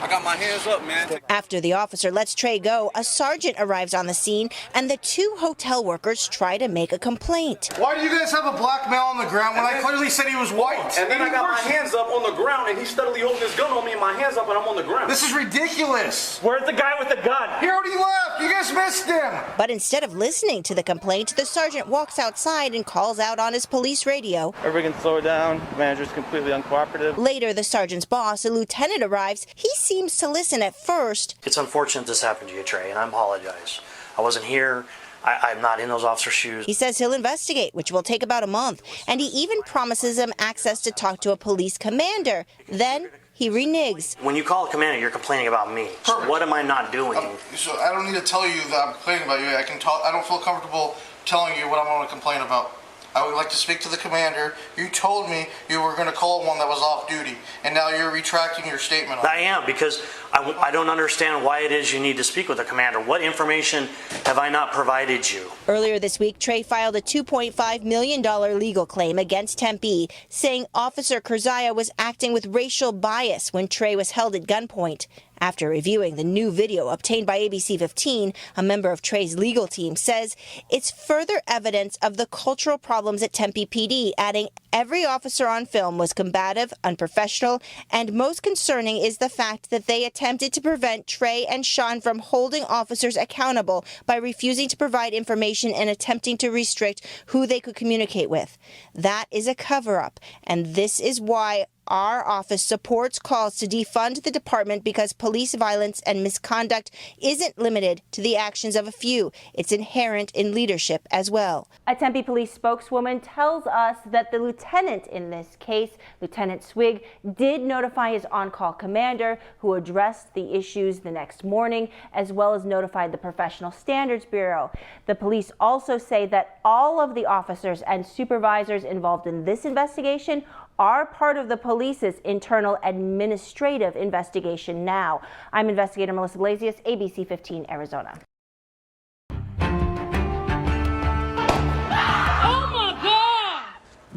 Speaker 18: I got my hands up, man.
Speaker 3: After the officer lets Trey go, a sergeant arrives on the scene, and the two hotel workers try to make a complaint.
Speaker 4: Why do you guys have a black male on the ground when I clearly said he was white?
Speaker 18: And then I got my hands up on the ground, and he's steadily holding his gun on me, and my hands up, and I'm on the ground.
Speaker 4: This is ridiculous.
Speaker 18: Where's the guy with the gun?
Speaker 4: He already left. You guys missed him.
Speaker 3: But instead of listening to the complaint, the sergeant walks outside and calls out on his police radio.
Speaker 13: Everybody can slow it down. The manager's completely uncooperative.
Speaker 3: Later, the sergeant's boss, a lieutenant, arrives. He seems to listen at first.
Speaker 21: It's unfortunate this happened to you, Trey, and I apologize. I wasn't here. I'm not in those officer's shoes.
Speaker 3: He says he'll investigate, which will take about a month, and he even promises him access to talk to a police commander. Then he reneges.
Speaker 21: When you call a commander, you're complaining about me. So what am I not doing?
Speaker 4: So I don't need to tell you that I'm complaining about you. I don't feel comfortable telling you what I'm going to complain about. I would like to speak to the commander. You told me you were going to call one that was off duty, and now you're retracting your statement.
Speaker 21: I am, because I don't understand why it is you need to speak with the commander. What information have I not provided you?
Speaker 3: Earlier this week, Trey filed a $2.5 million legal claim against Tempe, saying Officer Kurzaya was acting with racial bias when Trey was held at gunpoint. After reviewing the new video obtained by ABC15, a member of Trey's legal team says it's further evidence of the cultural problems at Tempe PD, adding every officer on film was combative, unprofessional, and most concerning is the fact that they attempted to prevent Trey and Sean from holding officers accountable by refusing to provide information and attempting to restrict who they could communicate with. That is a cover-up, and this is why our office supports calls to defund the department, because police violence and misconduct isn't limited to the actions of a few. It's inherent in leadership as well. A Tempe Police spokeswoman tells us that the lieutenant in this case, Lieutenant Swig, did notify his on-call commander, who addressed the issues the next morning, as well as notified the Professional Standards Bureau. The police also say that all of the officers and supervisors involved in this investigation are part of the police's internal administrative investigation now. I'm investigator Mesa Blasius, ABC15 Arizona.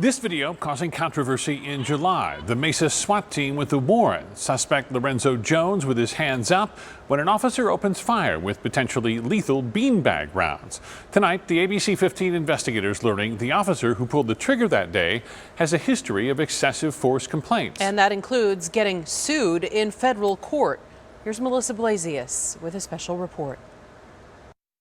Speaker 1: This video causing controversy in July. The Mesa SWAT team with the warrant. Suspect Lorenzo Jones with his hands up when an officer opens fire with potentially lethal beanbag rounds. Tonight, the ABC15 investigators learning the officer who pulled the trigger that day has a history of excessive force complaints.
Speaker 23: And that includes getting sued in federal court. Here's Mesa Police with a special report.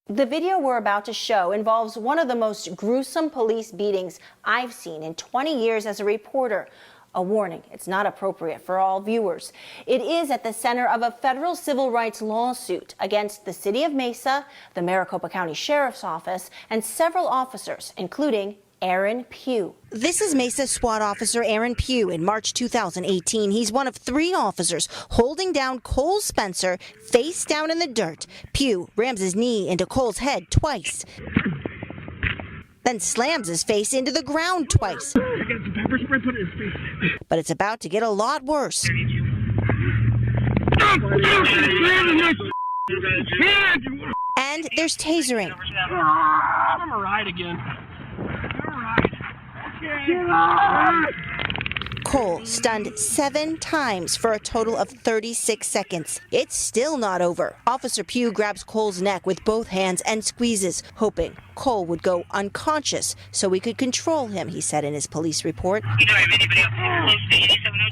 Speaker 3: The video we're about to show involves one of the most gruesome police beatings I've seen in 20 years as a reporter. A warning, it's not appropriate for all viewers. It is at the center of a federal civil rights lawsuit against the City of Mesa, the Maricopa County Sheriff's Office, and several officers, including Aaron Pugh. This is Mesa SWAT officer Aaron Pugh in March 2018. He's one of 3 officers holding down Cole Spencer face down in the dirt. Pugh rams his knee into Cole's head twice, then slams his face into the ground twice.
Speaker 2: I got some pepper spray, put it in his face.
Speaker 3: But it's about to get a lot worse. And there's tasering.
Speaker 2: I'm a ride again.
Speaker 3: Cole stunned 7 times for a total of 36 seconds. It's still not over. Officer Pugh grabs Cole's neck with both hands and squeezes, hoping Cole would go unconscious so we could control him, he said in his police report.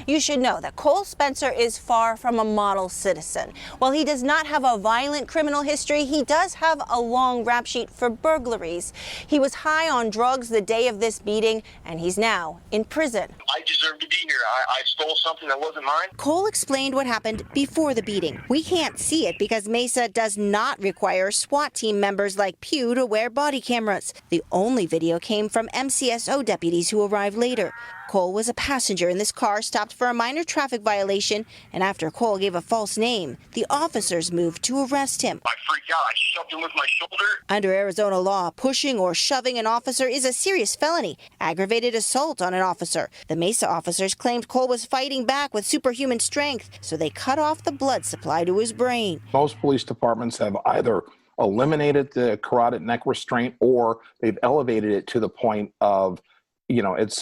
Speaker 3: You should know that Cole Spencer is far from a model citizen. While he does not have a violent criminal history, he does have a long rap sheet for burglaries. He was high on drugs the day of this beating, and he's now in prison.
Speaker 22: I deserve to be here. I stole something that wasn't mine.
Speaker 3: Cole explained what happened before the beating. We can't see it because Mesa does not require SWAT team members like Pugh to wear body cameras. The only video came from MCSO deputies who arrived later. Cole was a passenger in this car stopped for a minor traffic violation, and after Cole gave a false name, the officers moved to arrest him.
Speaker 22: I freaked out. I shoved him with my shoulder.
Speaker 3: Under Arizona law, pushing or shoving an officer is a serious felony, aggravated assault on an officer. The Mesa officers claimed Cole was fighting back with superhuman strength, so they cut off the blood supply to his brain.
Speaker 5: Most police departments have either eliminated the carotid neck restraint or they've elevated it to the point of, it's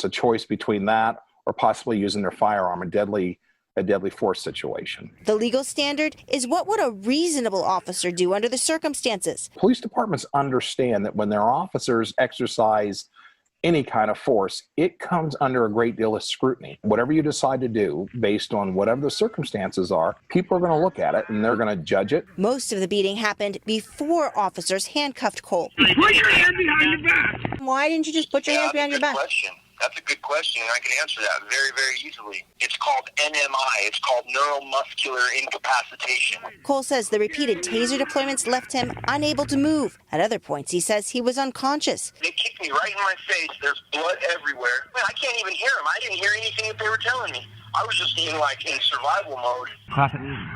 Speaker 5: a choice between that or possibly using their firearm, a deadly force situation.
Speaker 3: The legal standard is what would a reasonable officer do under the circumstances.
Speaker 5: Police departments understand that when their officers exercise any kind of force, it comes under a great deal of scrutiny. Whatever you decide to do, based on whatever the circumstances are, people are going to look at it and they're going to judge it.
Speaker 3: Most of the beating happened before officers handcuffed Cole.
Speaker 22: Put your hand behind your back.
Speaker 3: Why didn't you just put your hands behind your back?
Speaker 22: That's a good question, and I can answer that very, very easily. It's called NMI. It's called neuromuscular incapacitation.
Speaker 3: Cole says the repeated taser deployments left him unable to move. At other points, he says he was unconscious.
Speaker 22: They kicked me right in my face. There's blood everywhere. Man, I can't even hear them. I didn't hear anything that they were telling me. I was just in survival mode.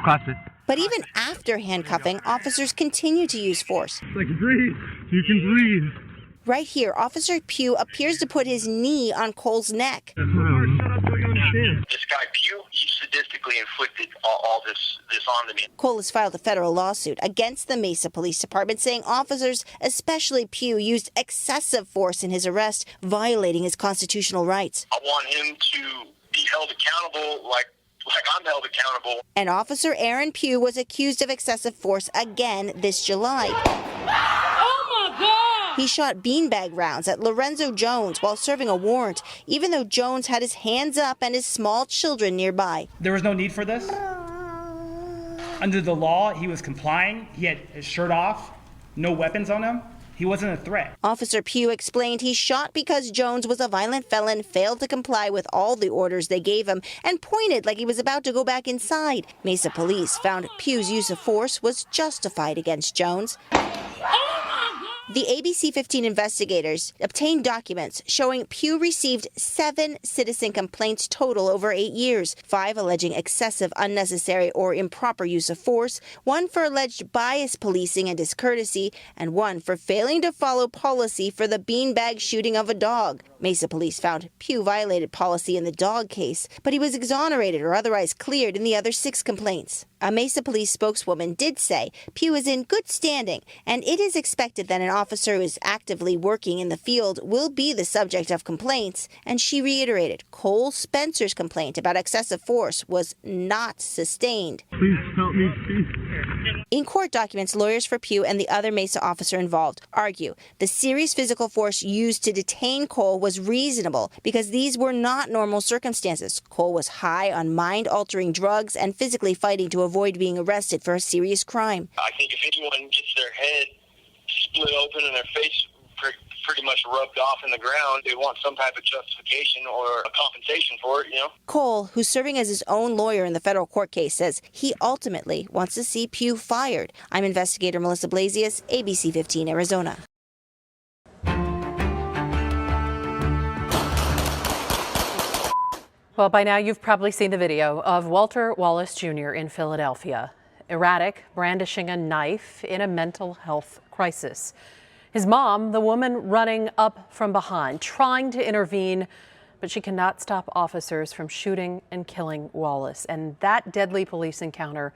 Speaker 2: Cross it.
Speaker 3: But even after handcuffing, officers continue to use force.
Speaker 2: Like, breathe. You can breathe.
Speaker 3: Right here, Officer Pugh appears to put his knee on Cole's neck.
Speaker 22: This guy Pugh, he sadistically inflicted all this onto me.
Speaker 3: Cole has filed a federal lawsuit against the Mesa Police Department, saying officers, especially Pugh, used excessive force in his arrest, violating his constitutional rights.
Speaker 22: I want him to be held accountable like I'm held accountable.
Speaker 3: And Officer Aaron Pugh was accused of excessive force again this July.
Speaker 2: Oh my God!
Speaker 3: He shot beanbag rounds at Lorenzo Jones while serving a warrant, even though Jones had his hands up and his small children nearby.
Speaker 6: There was no need for this. Under the law, he was complying. He had his shirt off, no weapons on him. He wasn't a threat.
Speaker 3: Officer Pugh explained he shot because Jones was a violent felon, failed to comply with all the orders they gave him, and pointed like he was about to go back inside. Mesa Police found Pugh's use of force was justified against Jones. The ABC15 investigators obtained documents showing Pugh received 7 citizen complaints total over 8 years, 5 alleging excessive, unnecessary, or improper use of force, 1 for alleged bias policing and discourtesy, and 1 for failing to follow policy for the beanbag shooting of a dog. Mesa Police found Pugh violated policy in the dog case, but he was exonerated or otherwise cleared in the other 6 complaints. A Mesa Police spokeswoman did say Pugh is in good standing, and it is expected that an officer who is actively working in the field will be the subject of complaints, and she reiterated Cole Spencer's complaint about excessive force was not sustained.
Speaker 2: Please help me, please.
Speaker 3: In court documents, lawyers for Pugh and the other Mesa officer involved argue the serious physical force used to detain Cole was reasonable because these were not normal circumstances. Cole was high on mind-altering drugs and physically fighting to avoid being arrested for a serious crime.
Speaker 22: I think if anyone gets their head split open and their face pretty much rubbed off in the ground, they want some type of justification or a compensation for it,
Speaker 3: Cole, who's serving as his own lawyer in the federal court case, says he ultimately wants to see Pugh fired. I'm investigator Mesa Blasius, ABC15 Arizona.
Speaker 23: Well, by now you've probably seen the video of Walter Wallace Jr. in Philadelphia, erratic, brandishing a knife in a mental health crisis. His mom, the woman running up from behind, trying to intervene, but she cannot stop officers from shooting and killing Wallace. And that deadly police encounter,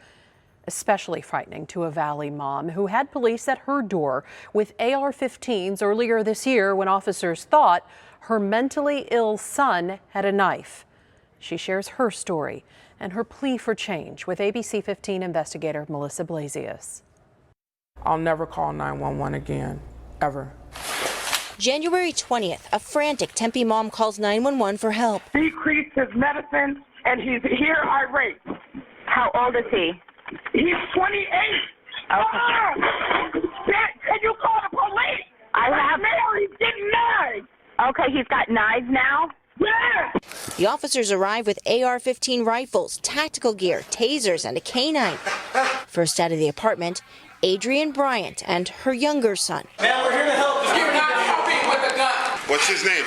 Speaker 23: especially frightening to a Valley mom who had police at her door with AR-15s earlier this year when officers thought her mentally ill son had a knife. She shares her story and her plea for change with ABC15 investigator Mesa Police.
Speaker 8: I'll never call 911 again, ever.
Speaker 3: January 20th, a frantic Tempe mom calls 911 for help.
Speaker 24: Decreased his medicine and he's here irate.
Speaker 25: How old is he?
Speaker 24: He's 28.
Speaker 25: Okay.
Speaker 24: Can you call the police?
Speaker 25: I have.
Speaker 24: He's getting knives.
Speaker 25: Okay, he's got knives now?
Speaker 24: Yeah.
Speaker 3: The officers arrive with AR-15 rifles, tactical gear, tasers, and a canine. First out of the apartment, Adrienne Bryant and her younger son.
Speaker 26: Man, we're here to help. You're not helping with the gun.
Speaker 27: What's his name?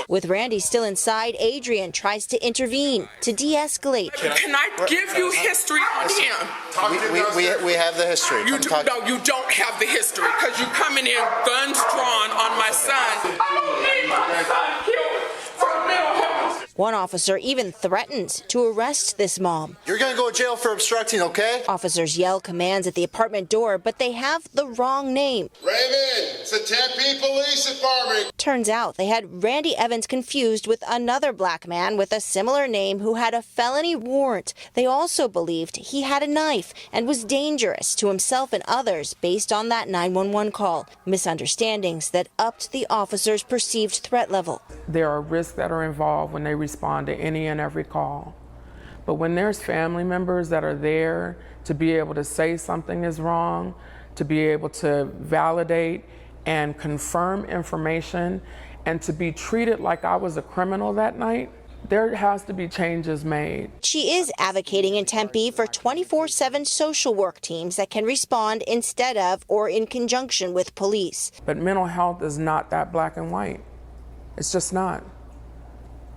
Speaker 3: With Randy still inside, Adrian tries to intervene to de-escalate.
Speaker 8: Can I give you history on him?
Speaker 17: We have the history.
Speaker 8: No, you don't have the history because you're coming in guns drawn on my son. I don't need my son killed for mental health.
Speaker 3: One officer even threatens to arrest this mom.
Speaker 17: You're going to go to jail for obstructing, okay?
Speaker 3: Officers yell commands at the apartment door, but they have the wrong name.
Speaker 9: Raven, it's the Tempe Police Department.
Speaker 3: Turns out they had Randy Evans confused with another black man with a similar name who had a felony warrant. They also believed he had a knife and was dangerous to himself and others based on that 911 call. Misunderstandings that upped the officers' perceived threat level.
Speaker 8: There are risks that are involved when they respond to any and every call. But when there's family members that are there to be able to say something is wrong, to be able to validate and confirm information, and to be treated like I was a criminal that night, there has to be changes made.
Speaker 3: She is advocating in Tempe for 24/7 social work teams that can respond instead of or in conjunction with police.
Speaker 8: But mental health is not that black and white. It's just not.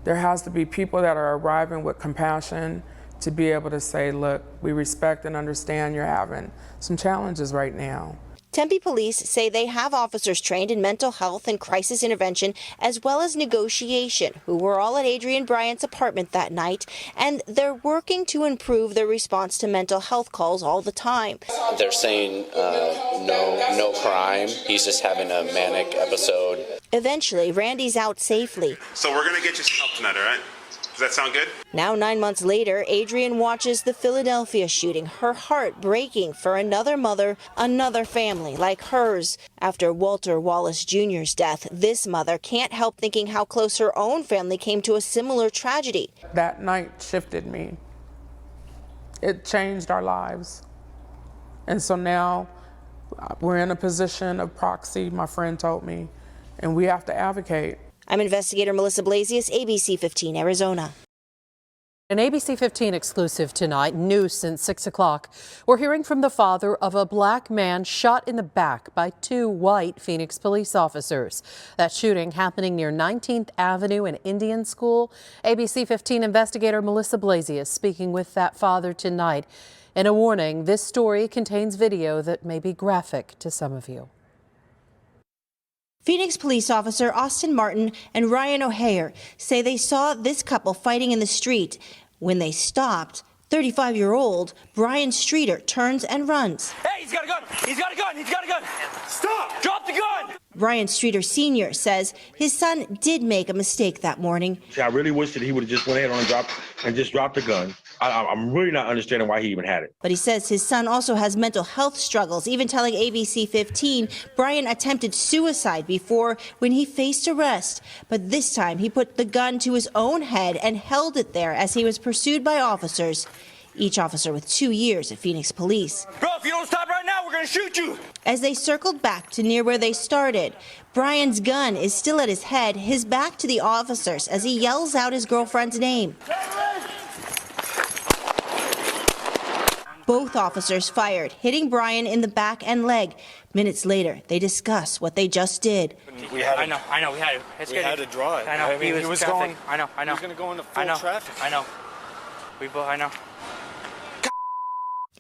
Speaker 8: There has to be people that are arriving with compassion to be able to say, look, we respect and understand you're having some challenges right now.
Speaker 3: Tempe Police say they have officers trained in mental health and crisis intervention as well as negotiation who were all at Adrian Bryant's apartment that night, and they're working to improve their response to mental health calls all the time.
Speaker 10: They're saying no crime, he's just having a manic episode.
Speaker 3: Eventually, Randy's out safely.
Speaker 11: So we're going to get you some help tonight, all right? Does that sound good?
Speaker 3: Now, 9 months later, Adrian watches the Philadelphia shooting, her heart breaking for another mother, another family like hers. After Walter Wallace Jr.'s death, this mother can't help thinking how close her own family came to a similar tragedy.
Speaker 8: That night shifted me. It changed our lives. And so now we're in a position of proxy, my friend told me, and we have to advocate.
Speaker 3: I'm investigator Mesa Police, ABC15 Arizona.
Speaker 23: An ABC15 exclusive tonight, new since 6 o'clock. We're hearing from the father of a black man shot in the back by 2 white Phoenix police officers. That shooting happening near 19th Avenue and Indian School. ABC15 investigator Mesa Police speaking with that father tonight. And a warning, this story contains video that may be graphic to some of you.
Speaker 3: Phoenix police officer Austin Martin and Ryan O'Hare say they saw this couple fighting in the street. When they stopped, 35-year-old Brian Streeter turns and runs.
Speaker 14: Hey, he's got a gun! He's got a gun! He's got a gun! Stop! Drop the gun!
Speaker 3: Brian Streeter Sr. says his son did make a mistake that morning.
Speaker 16: I really wish that he would have just went ahead and dropped the gun. I'm really not understanding why he even had it.
Speaker 3: But he says his son also has mental health struggles, even telling ABC15 Brian attempted suicide before when he faced arrest. But this time he put the gun to his own head and held it there as he was pursued by officers, each officer with 2 years at Phoenix Police.
Speaker 14: Bro, if you don't stop right now, we're gonna shoot you!
Speaker 3: As they circled back to near where they started, Brian's gun is still at his head, his back to the officers as he yells out his girlfriend's name. Both officers fired, hitting Brian in the back and leg. Minutes later, they discuss what they just did.
Speaker 14: I know, we had to.
Speaker 26: We had to draw it.
Speaker 14: I know, he was going. I know.
Speaker 26: He was going to go into full traffic.
Speaker 14: I know. I know.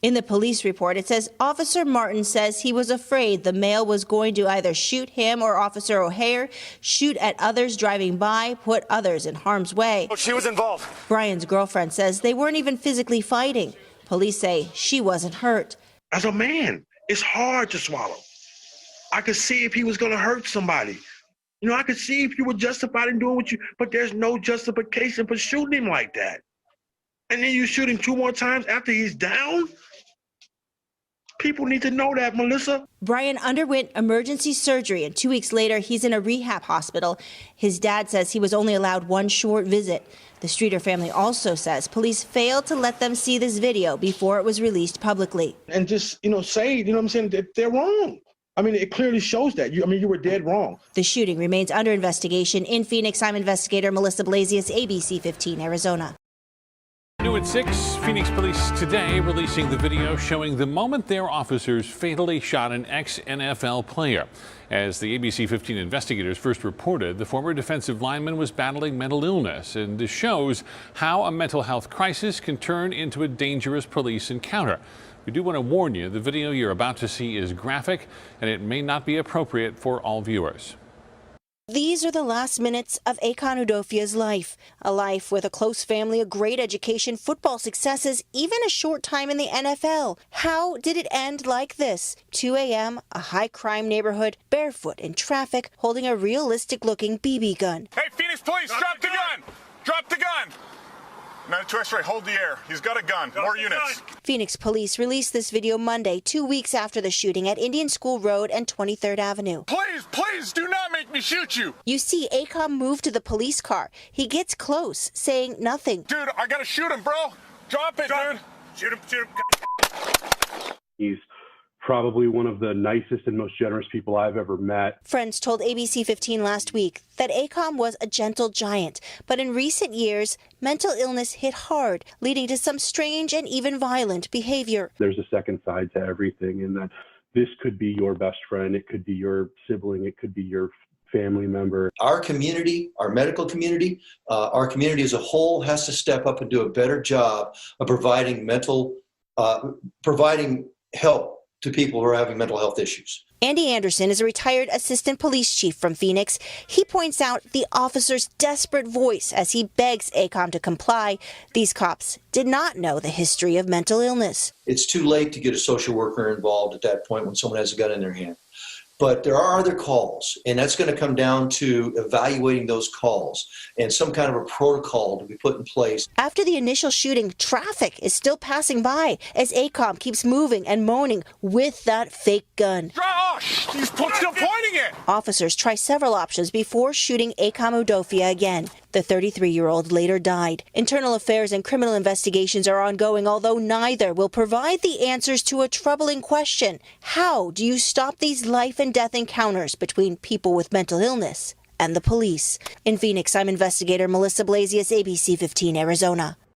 Speaker 3: In the police report, it says Officer Martin says he was afraid the male was going to either shoot him or Officer O'Hare, shoot at others driving by, put others in harm's way.
Speaker 14: She was involved.
Speaker 3: Brian's girlfriend says they weren't even physically fighting. Police say she wasn't hurt.
Speaker 16: As a man, it's hard to swallow. I could see if he was going to hurt somebody. You know, I could see if you were justified in doing what you, but there's no justification for shooting him like that. And then you shoot him 2 more times after he's down? People need to know that, Melissa.
Speaker 3: Brian underwent emergency surgery, and 2 weeks later, he's in a rehab hospital. His dad says he was only allowed 1 short visit. The Streeter family also says police failed to let them see this video before it was released publicly.
Speaker 16: And just, say, what I'm saying, that they're wrong. I mean, it clearly shows that. You were dead wrong.
Speaker 3: The shooting remains under investigation. In Phoenix, I'm investigator Mesa Police, ABC15 Arizona.
Speaker 1: New 2 at 6, Phoenix Police today releasing the video showing the moment their officers fatally shot an ex-NFL player. As the ABC15 investigators first reported, the former defensive lineman was battling mental illness, and this shows how a mental health crisis can turn into a dangerous police encounter. We do want to warn you, the video you're about to see is graphic, and it may not be appropriate for all viewers.
Speaker 3: These are the last minutes of Akon Udofia's life. A life with a close family, a great education, football successes, even a short time in the NFL. How did it end like this? 2 a.m., a high-crime neighborhood, barefoot in traffic, holding a realistic-looking BB gun.
Speaker 7: Hey, Phoenix Police, drop the gun! Drop the gun! 92 X-ray, hold the air. He's got a gun. More units.
Speaker 3: Phoenix Police released this video Monday, 2 weeks after the shooting at Indian School Road and 23rd Avenue.
Speaker 7: Please, do not make me shoot you.
Speaker 3: You see Akon move to the police car. He gets close, saying nothing.
Speaker 7: Dude, I gotta shoot him, bro. Drop it, dude. Shoot him.
Speaker 12: He's probably one of the nicest and most generous people I've ever met.
Speaker 3: Friends told ABC15 last week that Akon was a gentle giant, but in recent years, mental illness hit hard, leading to some strange and even violent behavior.
Speaker 12: There's a second side to everything, in that this could be your best friend, it could be your sibling, it could be your family member.
Speaker 15: Our community, our medical community, our community as a whole has to step up and do a better job of providing help to people who are having mental health issues.
Speaker 3: Andy Anderson is a retired assistant police chief from Phoenix. He points out the officer's desperate voice as he begs Akon to comply. These cops did not know the history of mental illness.
Speaker 15: It's too late to get a social worker involved at that point when someone has a gun in their hand. But there are other calls, and that's going to come down to evaluating those calls and some kind of a protocol to be put in place.
Speaker 3: After the initial shooting, traffic is still passing by as Akon keeps moving and moaning with that fake gun.
Speaker 7: Gosh, he's still pointing it.
Speaker 3: Officers try several options before shooting Akon Udofia again. The 33-year-old later died. Internal affairs and criminal investigations are ongoing, although neither will provide the answers to a troubling question. How do you stop these life and death encounters between people with mental illness and the police? In Phoenix, I'm investigator Melissa Blasius, ABC 15 Arizona.